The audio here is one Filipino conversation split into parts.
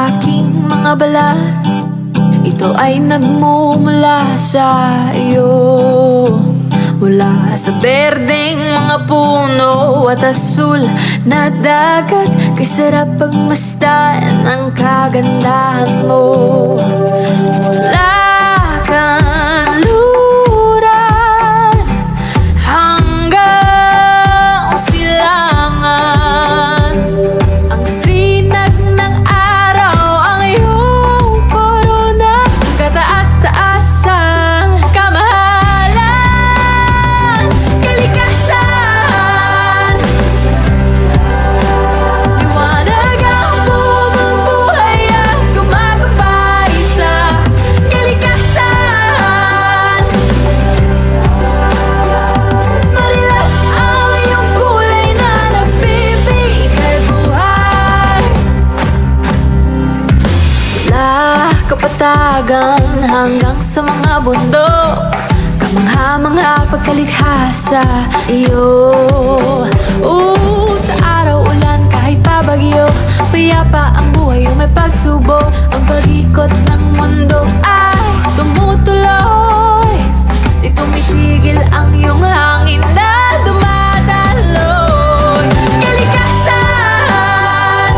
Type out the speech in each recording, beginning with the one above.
aking mga balat, ito ay nagmumula sa iyo. Mula sa berdeng mga puno at asul na dagat, kay sarap pagmasdan ang kagandahan mo. Mula kanluran hanggang silangan, ang sinag ng araw ang iyong korona. Kataas-taasang kamahalan, kalikasan, liwanag ang bumubuhay at gumagabay sa kalikasan. Marilap ang iyong kulay na nagbibigay buhay. Mula kapatagan hanggang sa mga bundok, kamangha-mangha pagkalikha sa iyo. Sa araw ulan kahit pabagyo, payapa ang buhay o may pagsubok. Ang pag-ikot ng mundo ay tumutuloy, di tumitigil ang iyong hangin na dumadaloy. Kalikasan,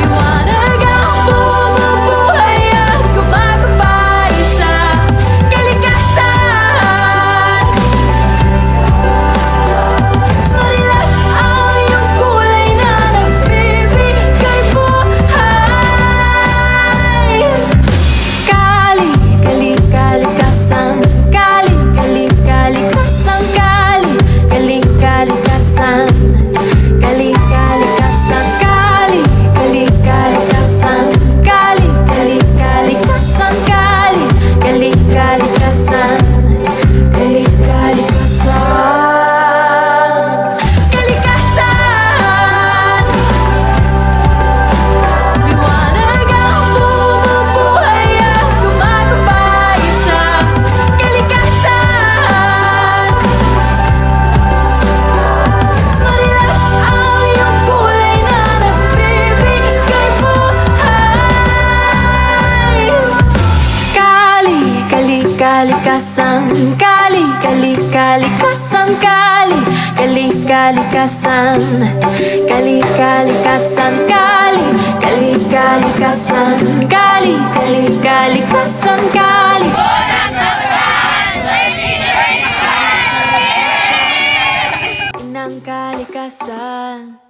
liwanag ang bumubuhay at gumagabay sa kalikasan. Marilap ang iyong kulay na nagbibigay buhay. Kalikasan, kalikasan, kalikasan, kalikasan, kalikasan, kalikasan, kalikasan, kalikasan. Liwanag ang bumubuhay at gumagabay sa kalikasan. Marilap ang iyong kulay na nagbibigay buhay. Kalikasan, kalikasan, kalikasan, kalikasan, kalikasan, kalikasan, inang kalikasan.